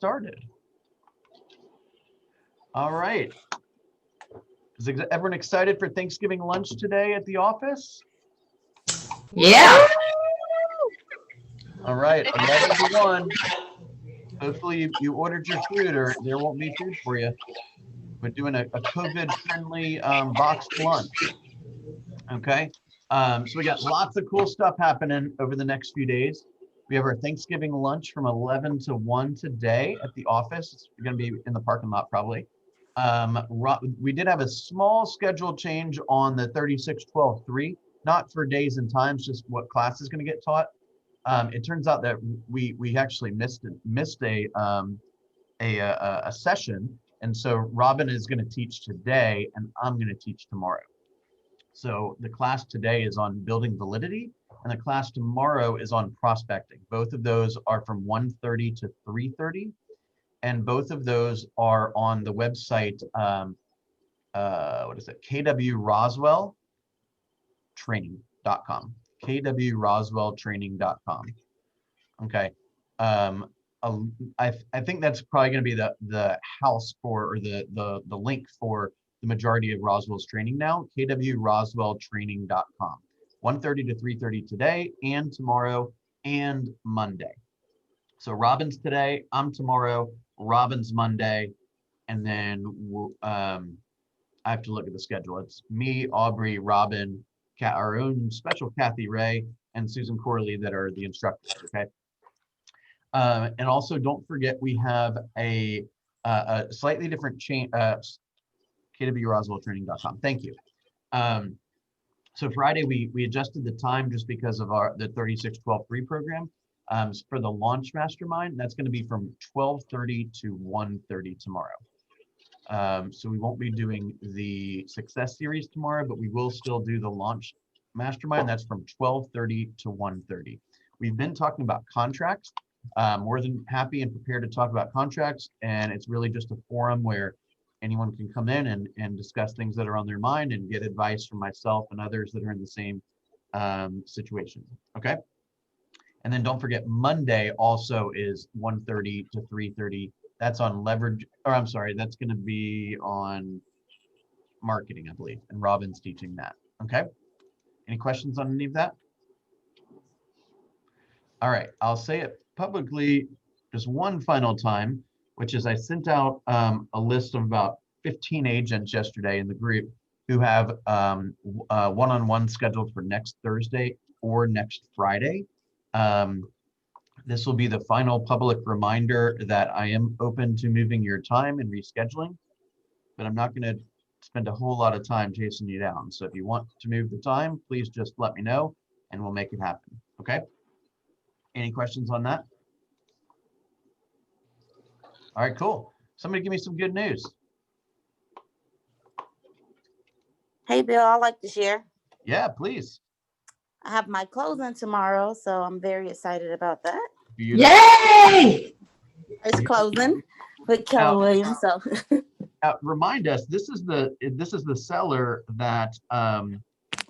started. All right. Is everyone excited for Thanksgiving lunch today at the office? Yeah. All right, 11 to 1. Hopefully you ordered your food or there won't be food for you. We're doing a COVID-friendly boxed lunch. Okay, so we got lots of cool stuff happening over the next few days. We have our Thanksgiving lunch from 11 to 1 today at the office. It's going to be in the parking lot probably. We did have a small schedule change on the 36-12-3, not for days and times, just what class is going to get taught. It turns out that we actually missed a session, and so Robin is going to teach today, and I'm going to teach tomorrow. So the class today is on building validity, and the class tomorrow is on prospecting. Both of those are from 1:30 to 3:30, and both of those are on the website. What is it? kwroswelltraining.com. kwroswelltraining.com. Okay. I think that's probably going to be the house for, or the link for the majority of Roswell's training now. kwroswelltraining.com. 1:30 to 3:30 today and tomorrow and Monday. So Robin's today, I'm tomorrow, Robin's Monday, and then I have to look at the schedule. It's me, Aubrey, Robin, our own special Kathy Ray, and Susan Corley that are the instructors. Okay. And also don't forget we have a slightly different chain. kwroswelltraining.com. Thank you. So Friday we adjusted the time just because of the 36-12-3 program. For the launch mastermind, that's going to be from 12:30 to 1:30 tomorrow. So we won't be doing the success series tomorrow, but we will still do the launch mastermind. That's from 12:30 to 1:30. We've been talking about contracts. More than happy and prepared to talk about contracts, and it's really just a forum where anyone can come in and discuss things that are on their mind and get advice from myself and others that are in the same situation. Okay. And then don't forget, Monday also is 1:30 to 3:30. That's on leverage, or I'm sorry, that's going to be on marketing, I believe. And Robin's teaching that. Okay. Any questions on any of that? All right. I'll say it publicly just one final time, which is I sent out a list of about 15 agents yesterday in the group who have one-on-one scheduled for next Thursday or next Friday. This will be the final public reminder that I am open to moving your time and rescheduling, but I'm not going to spend a whole lot of time chasing you down. So if you want to move the time, please just let me know and we'll make it happen. Okay. Any questions on that? All right, cool. Somebody give me some good news. Hey, Bill, I'd like to share. Yeah, please. I have my closing tomorrow, so I'm very excited about that. Beautiful. Yay! It's closing with Keller Williams. So remind us, this is the seller that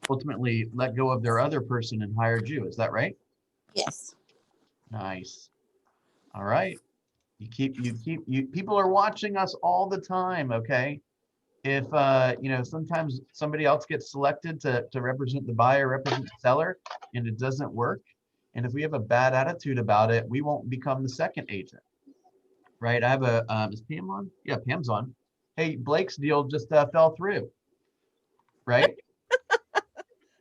ultimately let go of their other person and hired you. Is that right? yes. Nice. All right. You people are watching us all the time. Okay. If sometimes somebody else gets selected to represent the buyer, represent the seller, and it doesn't work, and if we have a bad attitude about it, we won't become the second agent, right? I have is Pam on? Yeah, Pam's on. Hey, Blake's deal just fell through, right?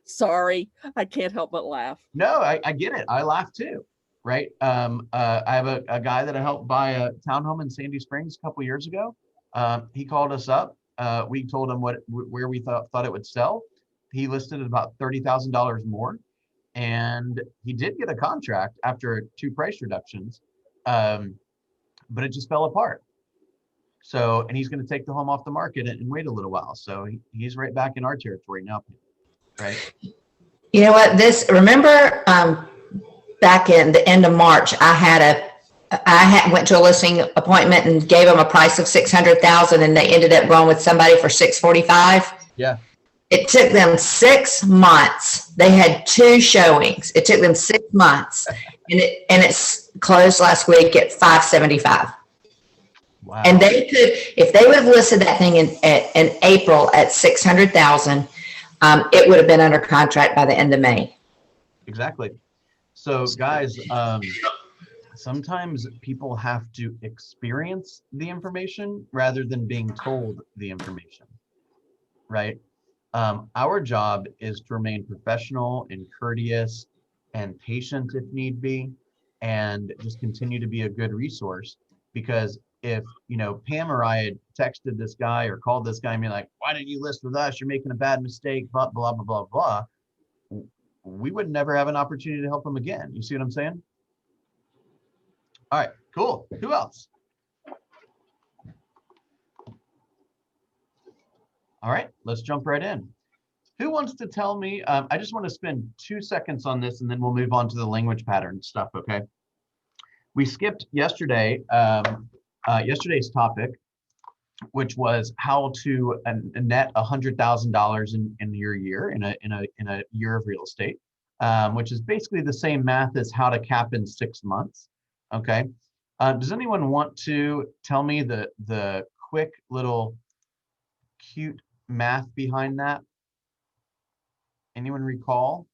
Sorry, I can't help but laugh. No, I get it. I laugh too, right? I have a guy that I helped buy a townhome in Sandy Springs a couple years ago. He called us up. We told him where we thought it would sell. He listed at about $30,000 more, and he did get a contract after 2 price reductions, but it just fell apart. So, and he's going to take the home off the market and wait a little while. So he's right back in our territory now, right? You know what? Remember back in the end of March, I went to a listing appointment and gave them a price of $600,000, and they ended up going with somebody for $645,000. Yeah. It took them 6 months. They had 2 showings. It took them 6 months, and it's closed last week at $575,000. Wow. And they could, if they would have listed that thing in April at 600,000, it would have been under contract by the end of May. Exactly. So guys, sometimes people have to experience the information rather than being told the information, right? Our job is to remain professional and courteous and patient if need be, and just continue to be a good resource. Because if, Pam or I had texted this guy or called this guy and be like, why didn't you list with us? You're making a bad mistake, blah, blah, blah, blah, blah. We would never have an opportunity to help him again. You see what I'm saying? All right, cool. Who else? All right, let's jump right in. Who wants to tell me? I just want to spend 2 seconds on this and then we'll move on to the language pattern stuff, okay? We skipped yesterday, yesterday's topic, which was how to net $100,000 in your year, in a year of real estate, which is basically the same math as how to cap in 6 months, okay? Does anyone want to tell me the quick little cute math behind that? Anyone recall?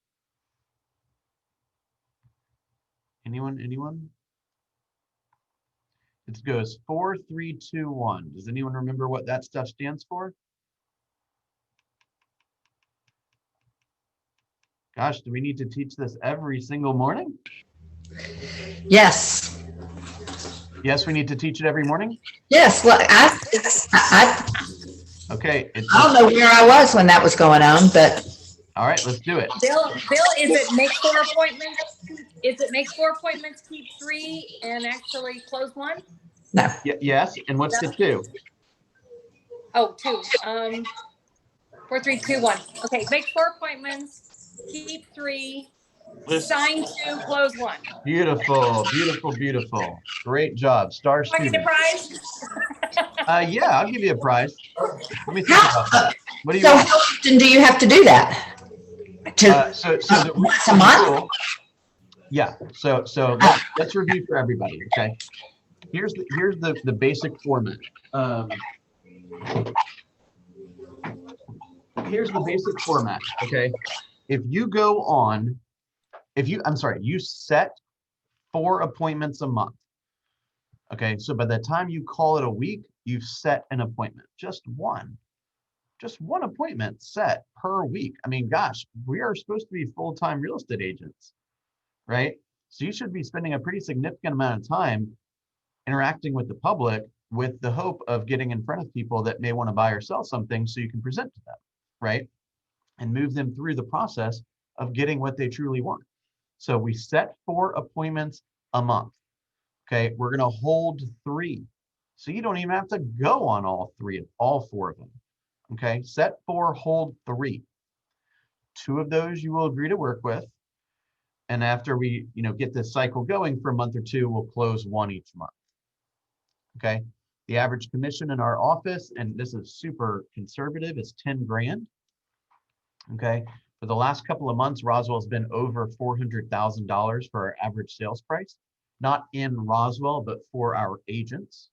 Anyone? It goes 4, 3, 2, 1. Does anyone remember what that stuff stands for? Gosh, do we need to teach this every single morning? Yes. Yes, we need to teach it every morning? Yes. Well, Okay. I don't know where I was when that was going on, but. All right, let's do it. Bill, is it make 4 appointments? Is it make 4 appointments, keep 3, and actually close 1? No. Yes, and what's the 2? Oh, 2. 4, 3, 2, 1. Okay, make 4 appointments, keep 3, sign 2, close 1. Beautiful, beautiful, beautiful. Great job, star Do I get a student. prize? Yeah, I'll give you a prize. Let me think about that. What do you So want? how often do you have to do that? Once a month? Yeah. So let's review for everybody. Okay. Here's the basic format. Here's the basic format. Okay. If you go on, you set 4 appointments a month. Okay. So by the time you call it a week, you've set an appointment. Just one appointment set per week. I mean, gosh, we are supposed to be full-time real estate agents, right? So you should be spending a pretty significant amount of time interacting with the public with the hope of getting in front of people that may want to buy or sell something so you can present to them, right? And move them through the process of getting what they truly want. So we set 4 appointments a month. Okay, we're going to hold 3. So you don't even have to go on all 4 of them. Okay, set 4, hold 3. 2 of those you will agree to work with. And after we, get this cycle going for a month or 2, we'll close 1 each month. Okay, the average commission in our office, and this is super conservative, is 10 grand. Okay, for the last couple of months, Roswell's been over $400,000 for our average sales price, not in Roswell, but for our agents,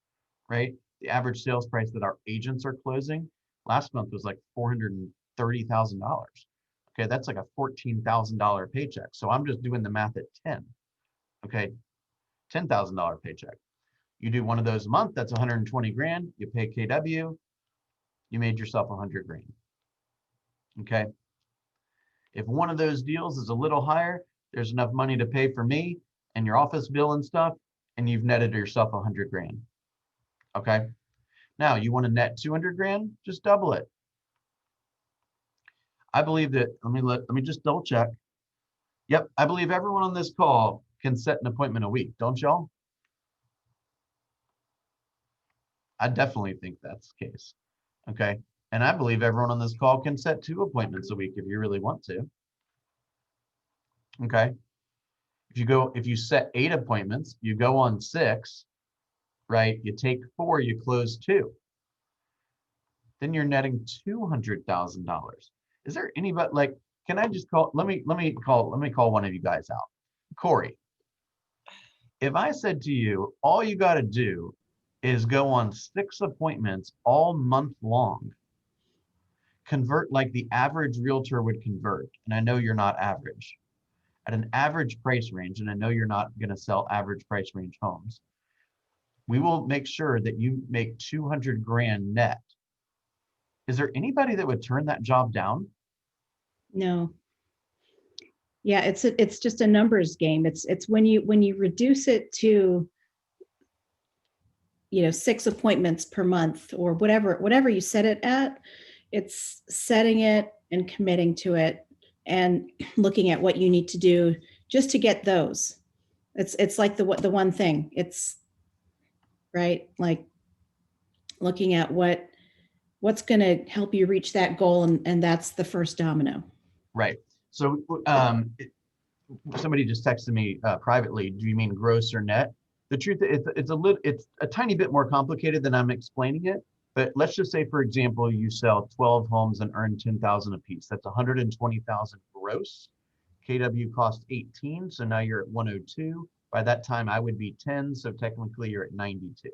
right? The average sales price that our agents are closing last month was like $430,000. Okay, that's like a $14,000 paycheck. So I'm just doing the math at 10. Okay, $10,000 paycheck. You do one of those a month, that's 120 grand. You pay KW, you made yourself 100 grand. Okay. If one of those deals is a little higher, there's enough money to pay for me and your office bill and stuff, and you've netted yourself 100 grand. Okay. Now you want to net 200 grand, just double it. I believe that, let me just double check. Yep, I believe everyone on this call can set an appointment a week, don't y'all? I definitely think that's the case. Okay. And I believe everyone on this call can set 2 appointments a week if you really want to. Okay. If you set 8 appointments, you go on 6, right? You take 4, you close 2. Then you're netting $200,000. Is there anybody, like, can I just call, let me call one of you guys out. Corey, if I said to you, all you got to do is go on 6 appointments all month long. Convert like the average realtor would convert. And I know you're not average. At an average price range, and I know you're not going to sell average price range homes, we will make sure that you make 200 grand net. Is there anybody that would turn that job down? No. Yeah, it's just a numbers game. It's when you reduce it to, 6 appointments per month or whatever you set it at, it's setting it and committing to it and looking at what you need to do just to get those. It's like the one thing. It's right, like looking at what's going to help you reach that goal, and that's the first domino. Right. So somebody just texted me privately, do you mean gross or net? The truth, it's a tiny bit more complicated than I'm explaining it. But let's just say, for example, you sell 12 homes and earn 10,000 a piece. That's 120,000 gross. KW cost 18, so now you're at 102. By that time, I would be 10, so technically you're at 92.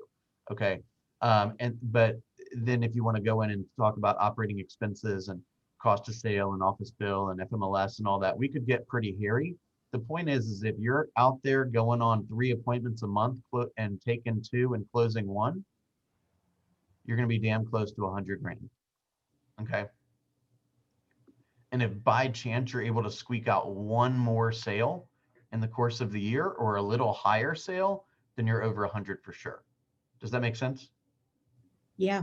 Okay. But then if you want to go in and talk about operating expenses and cost of sale and office bill and FMLS and all that, we could get pretty hairy. The point is if you're out there going on 3 appointments a month and taking 2 and closing 1, you're going to be damn close to 100 grand. Okay. And if by chance you're able to squeak out 1 more sale in the course of the year or a little higher sale, then you're over 100 for sure. Does that make sense? Yeah.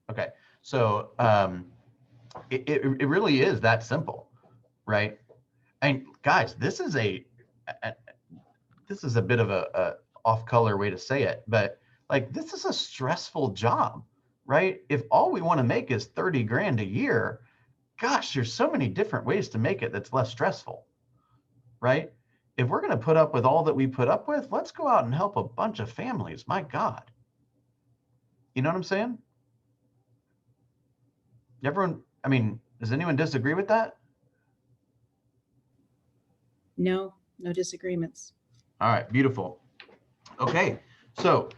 Okay. So it really is that simple, right? And guys, this is a bit of a off color way to say it, but like, this is a stressful job, right? If all we want to make is 30 grand a year, gosh, there's so many different ways to make it that's less stressful, right? If we're going to put up with all that we put up with, let's go out and help a bunch of families. My God. You know what I'm saying? Everyone, I mean, does anyone disagree with that? No disagreements. All right, beautiful. Okay, so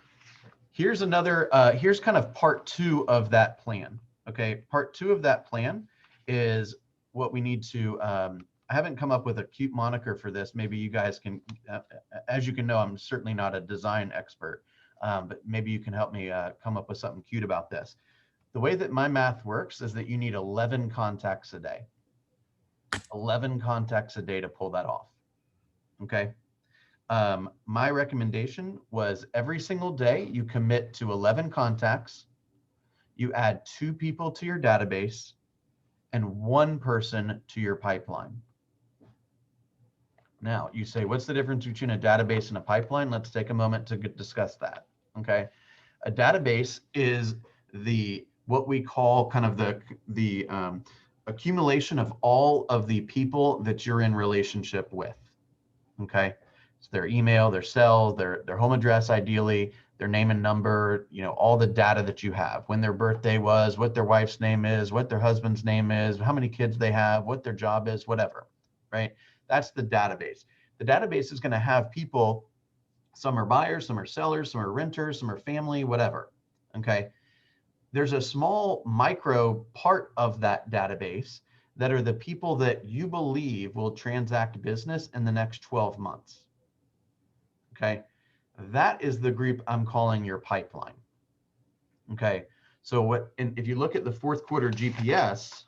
here's here's kind of part 2 of that plan. Okay, part 2 of that plan is what we need to, I haven't come up with a cute moniker for this. Maybe you guys can, as you can know, I'm certainly not a design expert, but maybe you can help me come up with something cute about this. The way that my math works is that you need 11 contacts a day. 11 contacts a day to pull that off. Okay. My recommendation was every single day you commit to 11 contacts, you add 2 people to your database and 1 person to your pipeline. Now you say, what's the difference between a database and a pipeline? Let's take a moment to discuss that. Okay. A database is what we call kind of the accumulation of all of the people that you're in relationship with. Okay. So their email, their cell, their home address, ideally, their name and number, all the data that you have, when their birthday was, what their wife's name is, what their husband's name is, how many kids they have, what their job is, whatever, right? That's the database. The database is going to have people, some are buyers, some are sellers, some are renters, some are family, whatever. Okay. There's a small micro part of that database that are the people that you believe will transact business in the next 12 months. Okay. That is the group I'm calling your pipeline. Okay. So if you look at the 4th quarter GPS,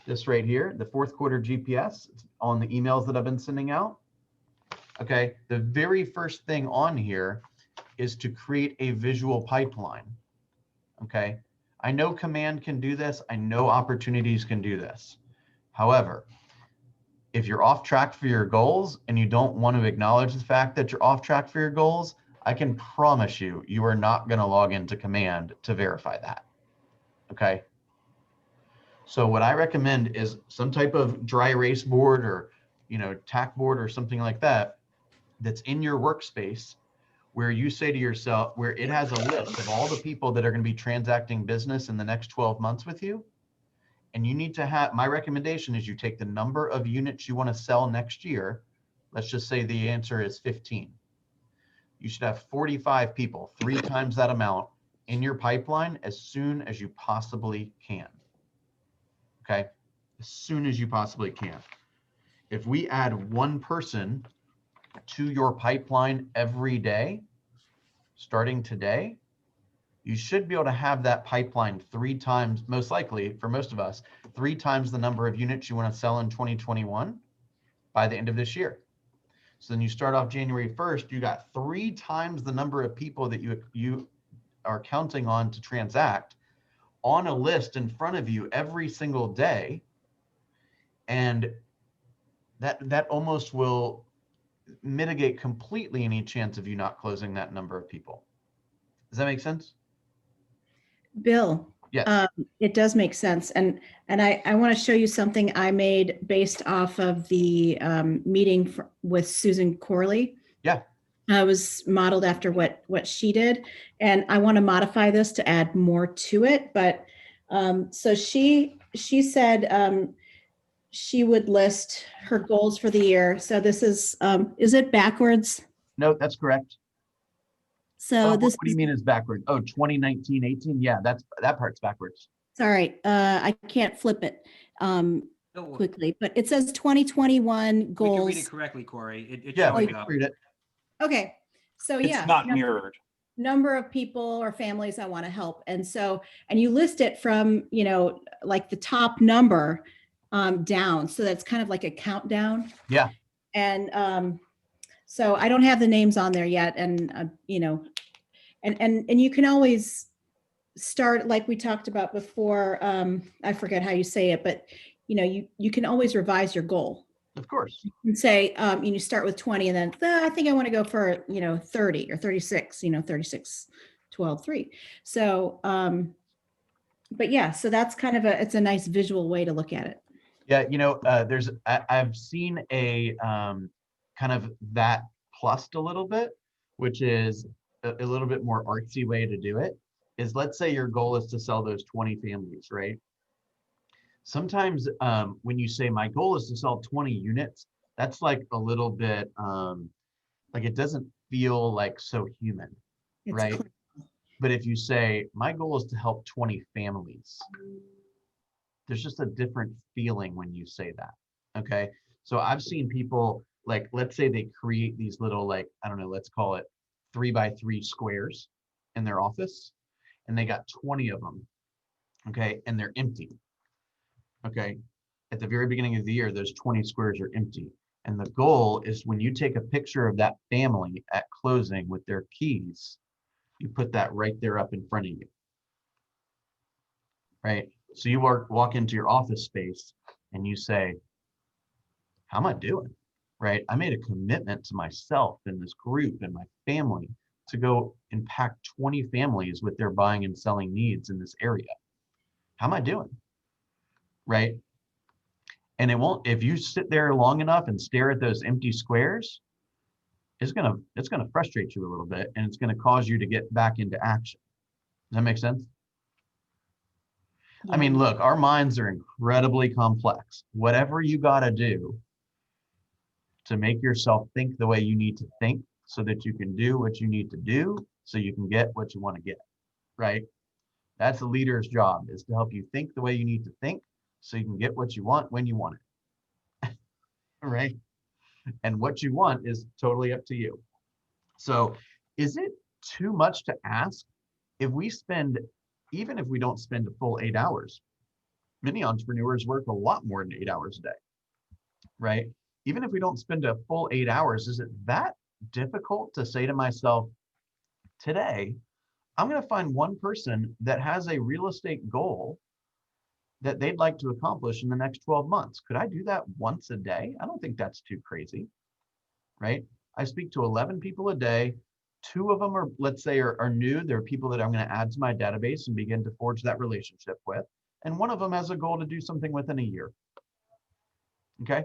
this right here, the 4th quarter GPS on the emails that I've been sending out. Okay. The very first thing on here is to create a visual pipeline. Okay. I know Command can do this. I know Opportunities can do this. However, if you're off track for your goals and you don't want to acknowledge the fact that you're off track for your goals, I can promise you, you are not going to log into Command to verify that. Okay. So what I recommend is some type of dry erase board or, tack board or something like that, that's in your workspace, where you say to yourself, where it has a list of all the people that are going to be transacting business in the next 12 months with you. And you need to have, my recommendation is you take the number of units you want to sell next year. Let's just say the answer is 15. You should have 45 people, 3 times that amount in your pipeline as soon as you possibly can. Okay, as soon as you possibly can. If we add 1 person to your pipeline every day, starting today, you should be able to have that pipeline 3 times, most likely for most of us, 3 times the number of units you want to sell in 2021 by the end of this year. So then you start off January 1st, you got 3 times the number of people that you are counting on to transact on a list in front of you every single day. And that almost will mitigate completely any chance of you not closing that number of people. Does that make sense? Bill, Yes. it does make sense. And I want to show you something I made based off of the meeting with Susan Corley. Yeah. I was modeled after what she did. And I want to modify this to add more to it. But so she said she would list her goals for the year. So this is it backwards? No, that's correct. So Oh, this what do you mean is backwards? Oh, 2019, 18. Yeah, that part's backwards. Sorry, I can't flip it quickly, but it says 2021 We can goals. read it correctly, Corey. It's Yeah, we showing can up. read it. Okay, so It's yeah, not mirrored. number of people or families I want to help, and you list it from like the top number down, so that's kind of like a countdown. Yeah. And so I don't have the names on there yet, and and you can always start like we talked about before. I forget how you say it, but you can always revise your goal. Of course. And say, you start with 20 and then I think I want to go for, 30 or 36, 36, 12, 3. So, but yeah, so that's kind of it's a nice visual way to look at it. Yeah, I've seen a kind of that plussed a little bit, which is a little bit more artsy way to do it, is let's say your goal is to sell those 20 families, right? Sometimes when you say my goal is to sell 20 units, that's like a little bit like it doesn't feel like so human, It's right? clear. But if you say my goal is to help 20 families, there's just a different feeling when you say that. Okay. So I've seen people, like, let's say they create these little, like, I don't know, let's call it 3x3 squares in their office, and they got 20 of them. Okay. And they're empty. Okay. At the very beginning of the year, those 20 squares are empty. And the goal is when you take a picture of that family at closing with their keys, you put that right there up in front of you. Right. So you walk into your office space and you say, how am I doing? Right. I made a commitment to myself and this group and my family to go impact 20 families with their buying and selling needs in this area. How am I doing? Right. And it won't, if you sit there long enough and stare at those empty squares, it's gonna frustrate you a little bit, and it's gonna cause you to get back into action. Does that make sense? I mean, look, our minds are incredibly complex. Whatever you gotta do to make yourself think the way you need to think so that you can do what you need to do so you can get what you want to get, right? That's a leader's job, is to help you think the way you need to think so you can get what you want when you want it, right? And what you want is totally up to you. So is it too much to ask if we spend, even if we don't spend a full 8 hours, many entrepreneurs work a lot more than 8 hours a day, right? Even if we don't spend a full 8 hours, is it that difficult to say to myself, today, I'm going to find one person that has a real estate goal that they'd like to accomplish in the next 12 months. Could I do that once a day? I don't think that's too crazy, right? I speak to 11 people a day. 2 of them are, let's say, are new. They're people that I'm going to add to my database and begin to forge that relationship with. And one of them has a goal to do something within a year. Okay.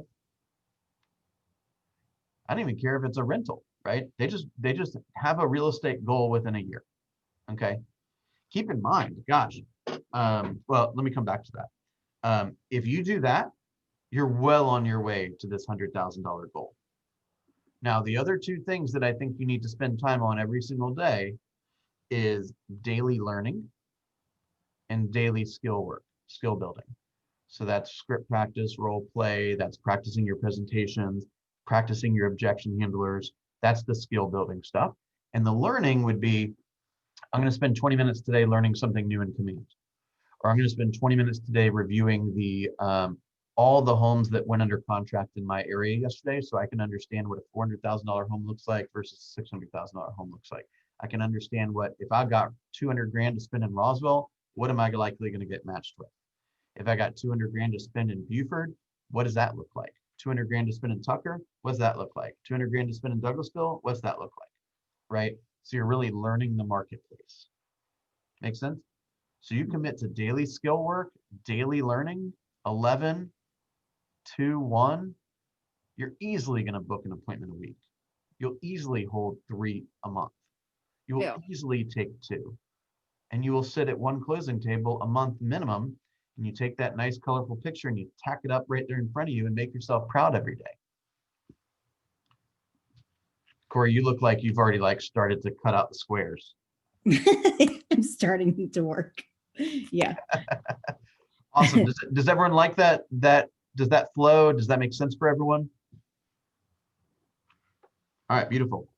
I don't even care if it's a rental, right? They just have a real estate goal within a year. Okay. Keep in mind, gosh, well, let me come back to that. If you do that, you're well on your way to this $100,000 goal. Now, the other two things that I think you need to spend time on every single day is daily learning and daily skill work, skill building. So that's script practice, role play, that's practicing your presentations, practicing your objection handlers. That's the skill building stuff. And the learning would be, I'm going to spend 20 minutes today learning something new in Command. Or I'm going to spend 20 minutes today reviewing the all the homes that went under contract in my area yesterday, so I can understand what a $400,000 home looks like versus a $600,000 home looks like. I can understand what, if I've got 200 grand to spend in Roswell, what am I likely going to get matched with? If I got 200 grand to spend in Buford, what does that look like? 200 grand to spend in Tucker, what does that look like? 200 grand to spend in Douglasville, what's that look like? Right? So you're really learning the marketplace. Make sense? So you commit to daily skill work, daily learning, 11, 2, 1, you're easily going to book an appointment a week. You'll easily hold 3 a month. You will Yeah. easily take 2. And you will sit at one closing table a month minimum, and you take that nice colorful picture and you tack it up right there in front of you and make yourself proud every day. Corey, you look like you've already started to cut out the squares. I'm starting to work. Yeah. Awesome. Does everyone like that? Does that flow? Does that make sense for everyone? All right, beautiful.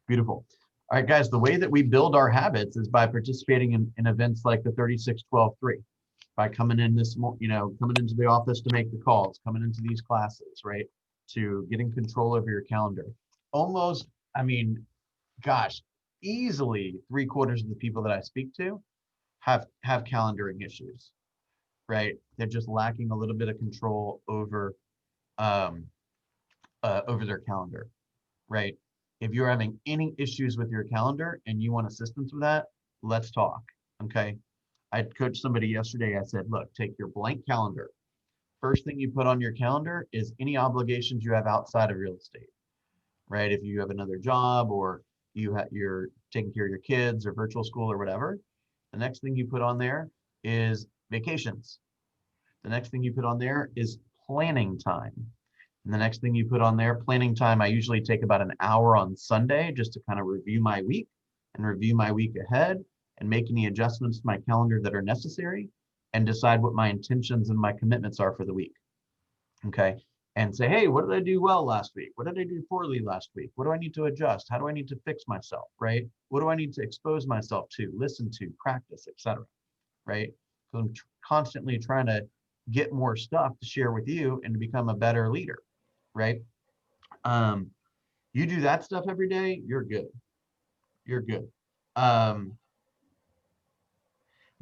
Beautiful. All right, guys, the way that we build our habits is by participating in events like the 36-12-3, by coming in coming into the office to make the calls, coming into these classes, right? To getting control over your calendar. Almost, gosh, easily 3/4 of the people that I speak to have calendaring issues, right? They're just lacking a little bit of control over their calendar, right? If you're having any issues with your calendar and you want assistance with that, let's talk, okay? I coached somebody yesterday. I said, look, take your blank calendar. First thing you put on your calendar is any obligations you have outside of real estate, right? If you have another job or you're taking care of your kids or virtual school or whatever, the next thing you put on there is vacations. The next thing you put on there is planning time. And the next thing you put on there, planning time, I usually take about an hour on Sunday just to kind of review my week and review my week ahead and make any adjustments to my calendar that are necessary and decide what my intentions and my commitments are for the week. Okay. And say, hey, what did I do well last week? What did I do poorly last week? What do I need to adjust? How do I need to fix myself, right? What do I need to expose myself to, listen to, practice, etc. Right? So I'm constantly trying to get more stuff to share with you and to become a better leader, right? You do that stuff every day, you're good. You're good. I'm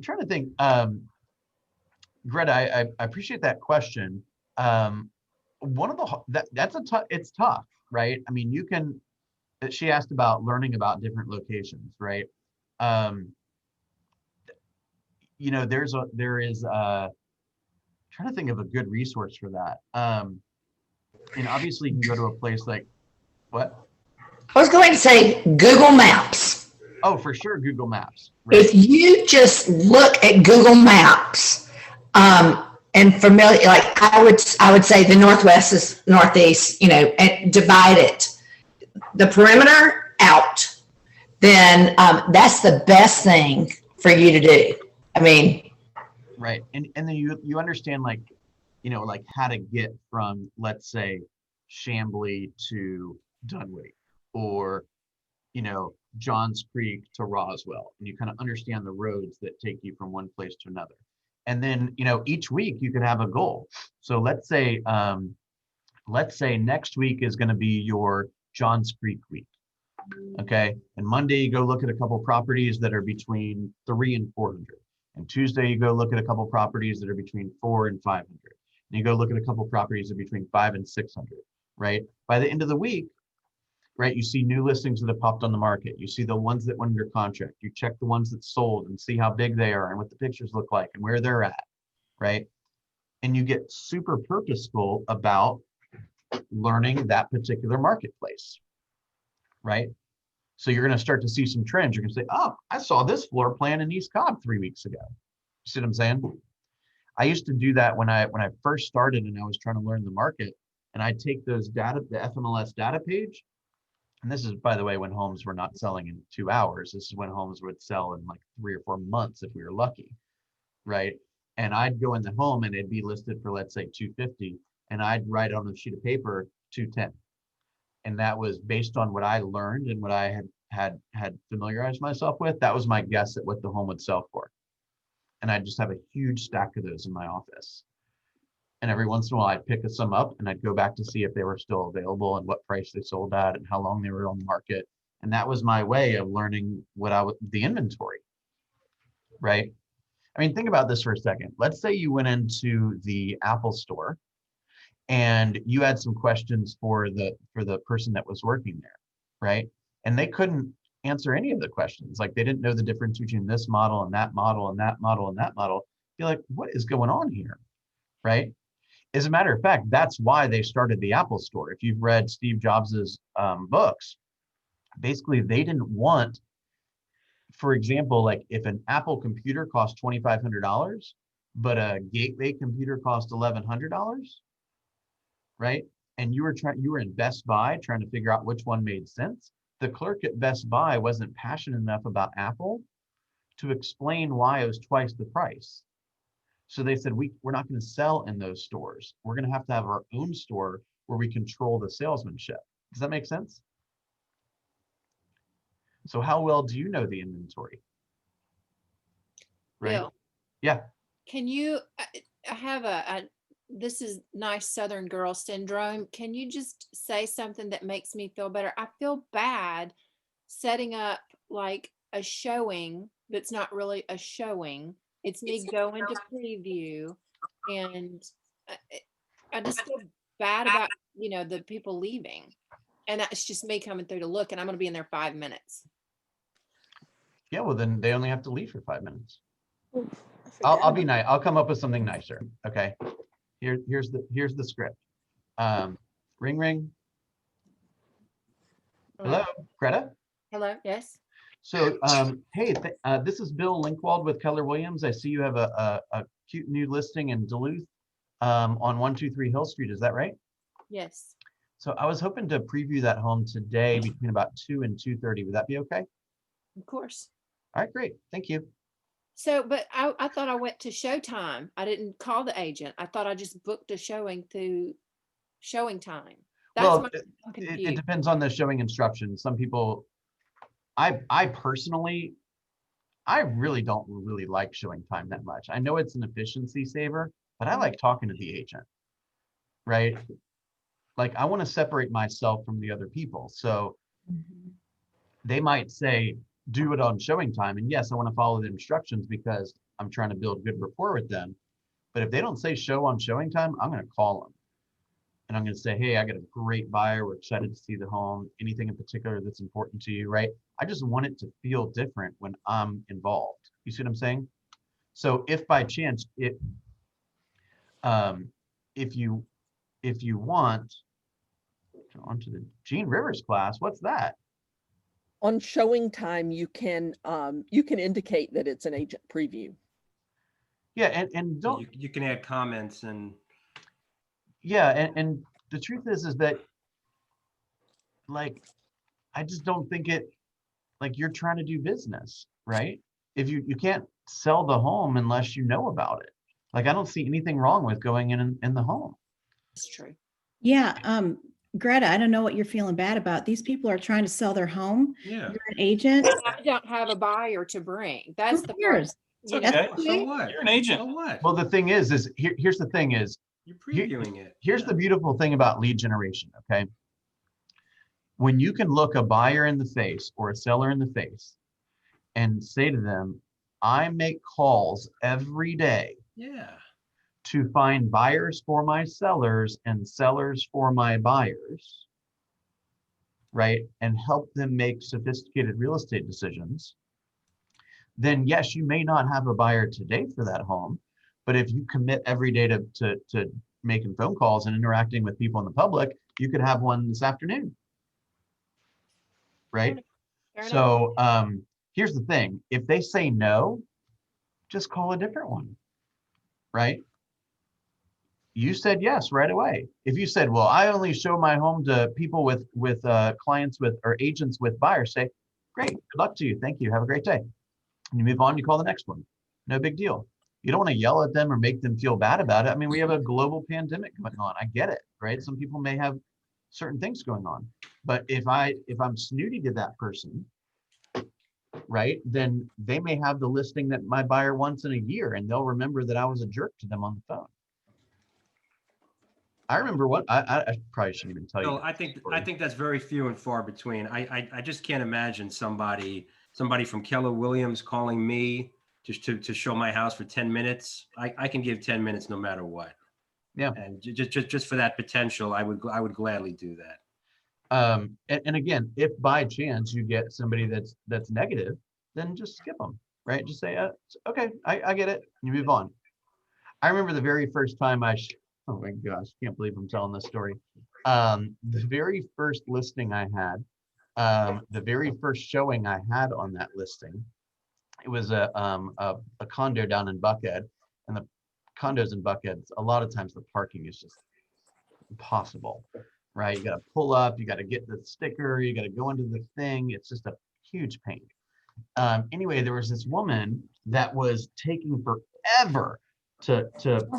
trying to think, Greta, I appreciate that question. One of it's tough, right? I mean, she asked about learning about different locations, right? There is trying to think of a good resource for that. And obviously you can go to a place like, what? I was going to say Google Maps. Oh, for sure, Google Maps. Right? If you just look at Google Maps, and familiar, like I would say the Northwest is Northeast, and divide it, the perimeter out, then that's the best thing for you to do. Right. And then you understand like how to get from, let's say, Chamblee to Dunwoody or, Johns Creek to Roswell. And you kind of understand the roads that take you from one place to another. And then, each week you could have a goal. So let's say next week is going to be your Johns Creek week. Okay. And Monday you go look at a couple properties that are between 300 and 400. And Tuesday you go look at a couple properties that are between 400 and 500. And you go look at a couple properties that are between 500 and 600, right? By the end of the week, right, you see new listings that have popped on the market. You see the ones that went under contract. You check the ones that sold and see how big they are and what the pictures look like and where they're at, right? And you get super purposeful about learning that particular marketplace, right? So you're going to start to see some trends. You're going to say, oh, I saw this floor plan in East Cobb 3 weeks ago. You see what I'm saying? I used to do that when I first started and I was trying to learn the market. and I'd take those data, the FMLS data page, and this is, by the way, when homes were not selling in 2 hours. This is when homes would sell in like 3 or 4 months if we were lucky, right? And I'd go in the home and it'd be listed for, let's say, 250, and I'd write on a sheet of paper 210. And that was based on what I learned and what I had familiarized myself with. That was my guess at what the home would sell for. And I'd just have a huge stack of those in my office. And every once in a while, I'd pick some up and I'd go back to see if they were still available and what price they sold at and how long they were on the market. And that was my way of learning the inventory, right? I mean, think about this for a second. Let's say you went into the Apple store and you had some questions for the person that was working there, right? And they couldn't answer any of the questions. Like, they didn't know the difference between this model and that model and that model and that model. You're like, what is going on here, right? As a matter of fact, that's why they started the Apple store. If you've read Steve Jobs's books, basically they didn't want, for example, like if an Apple computer cost $2,500, but a Gateway computer cost $1,100, right? And you were in Best Buy trying to figure out which one made sense. The clerk at Best Buy wasn't passionate enough about Apple to explain why it was twice the price. So they said, we're not going to sell in those stores. We're going to have our own store where we control the salesmanship. Does that make sense? So how well do you know the inventory? Right? Bill, Yeah. can you, I have this is nice Southern girl syndrome. Can you just say something that makes me feel better? I feel bad setting up like a showing that's not really a showing. It's me going to preview, and I just feel bad about, the people leaving. And it's just me coming through to look, and I'm going to be in there 5 minutes. Yeah, well, then they only have to leave for 5 minutes. Oof, I forgot I'll be about- nice. I'll come up with something nicer. Okay. Here's the script. Ring, ring. Hello, Greta. Hello. Yes. So, hey, this is Bill Linkwald with Keller Williams. I see you have a cute new listing in Duluth on 123 Hill Street. Is that right? Yes. So I was hoping to preview that home today between about 2 and 2:30. Would that be okay? Of course. All right, great. Thank you. So, but I thought I went to Showtime. I didn't call the agent. I thought I just booked a showing through Showing Time. That's Well, why I'm it confused. depends on the showing instructions. Some people, I personally, I really don't really like showing time that much. I know it's an efficiency saver, but I like talking to the agent, right? Like, I want to separate myself from the other people. So Mhm. they might say, do it on showing time. And yes, I want to follow the instructions because I'm trying to build good rapport with them. But if they don't say show on showing time, I'm going to call them. And I'm going to say, hey, I got a great buyer. We're excited to see the home. Anything in particular that's important to you, right? I just want it to feel different when I'm involved. You see what I'm saying? So if by chance, if you want, onto the Gene Rivers class, what's that? On showing time, you can indicate that it's an agent preview. Yeah, and Yeah, don't, you can add comments and yeah, and the truth is that, like, I just don't think like, you're trying to do business, right? If you can't sell the home unless you know about it. Like, I don't see anything wrong with going in the home. It's true. Yeah, Greta, I don't know what you're feeling bad about. These people are trying to sell their home. yeah, You're an agent. I don't have a buyer to bring. That's Who the part. cares? it's You know, okay. So okay. what? You're an agent. So what? Well, the thing is here's the thing is, You're previewing it. here's Yeah. the beautiful thing about lead generation, okay? When you can look a buyer in the face or a seller in the face and say to them, I make calls every day Yeah. to find buyers for my sellers and sellers for my buyers, right? And help them make sophisticated real estate decisions, then yes, you may not have a buyer today for that home, but if you commit every day to making phone calls and interacting with people in the public, you could have one this afternoon, right? fair enough. So here's the thing. If they say no, just call a different one, right? you said yes right away. If you said, well, I only show my home to people with clients with or agents with buyers, say, great, good luck to you. Thank you. Have a great day. And you move on, you call the next one. No big deal. You don't want to yell at them or make them feel bad about it. I mean, we have a global pandemic going on. I get it, right? Some people may have certain things going on. But if I'm snooty to that person, right, then they may have the listing that my buyer wants in a year, and they'll remember that I was a jerk to them on the phone. I remember what I probably shouldn't even tell you. So I think that's very few and far between. I just can't imagine somebody from Keller Williams calling me just to show my house for 10 minutes. I can give 10 minutes no matter what. Yeah. And just for that potential, I would gladly do that. And again, if by chance you get somebody that's negative, then just skip them, right? Just say, okay, I get it. You move on. I remember the very first time oh my gosh, can't believe I'm telling this story. The very first listing I had, the very first showing I had on that listing, it was a condo down in Buckhead, and the condos in Buckhead, a lot of times the parking is just impossible, right? You got to pull up, you got to get the sticker, you got to go into the thing. It's just a huge pain. Anyway, there was this woman that was taking forever to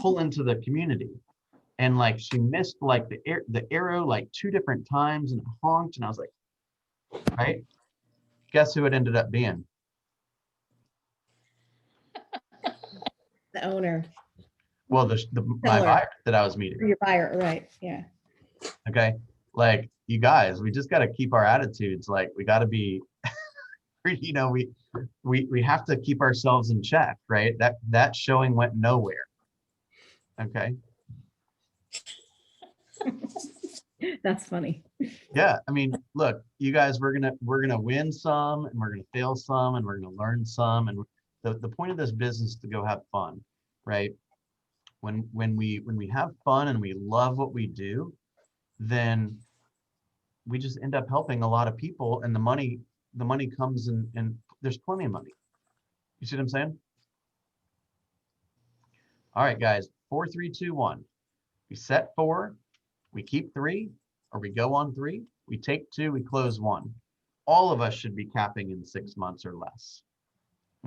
pull into the community, and like she missed like the arrow like 2 different times and it honked, and I was like, right? Guess who it ended up being? The owner, Well, my Seller. buyer that I was meeting. or your buyer, right? Yeah. Okay, like you guys, we just got to keep our attitudes. Like we got to be, you know, we have to keep ourselves in check, right? That showing went nowhere. Okay. That's funny. Yeah, I mean, look, you guys, we're gonna win some, and we're gonna fail some, and we're gonna learn some, and the point of this business is to go have fun, right? When we have fun and we love what we do, then we just end up helping a lot of people, and the money comes in, and there's plenty of money. You see what I'm saying? All right, guys, 4, 3, 2, 1. We set 4, we keep 3, or we go on 3, we take 2, we close 1. All of us should be capping in 6 months or less.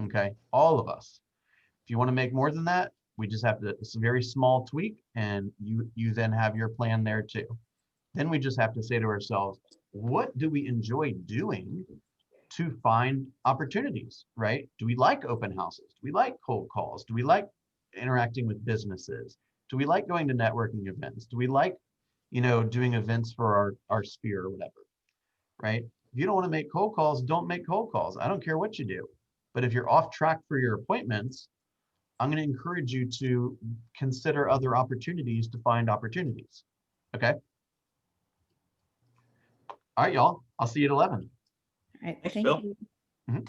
Okay, all of us. If you want to make more than that, we just have to, it's a very small tweak, and you then have your plan there too. Then we just have to say to ourselves, what do we enjoy doing to find opportunities, right? Do we like open houses? Do we like cold calls? Do we like interacting with businesses? Do we like going to networking events? Do we like, you know, doing events for our sphere or whatever, right? If you don't want to make cold calls, don't make cold calls. I don't care what you do. But if you're off track for your appointments, I'm going to encourage you to consider other opportunities to find opportunities. Okay. All right, y'all. I'll see you at 11. All right. Thanks, Thank Bill. you. Mhm.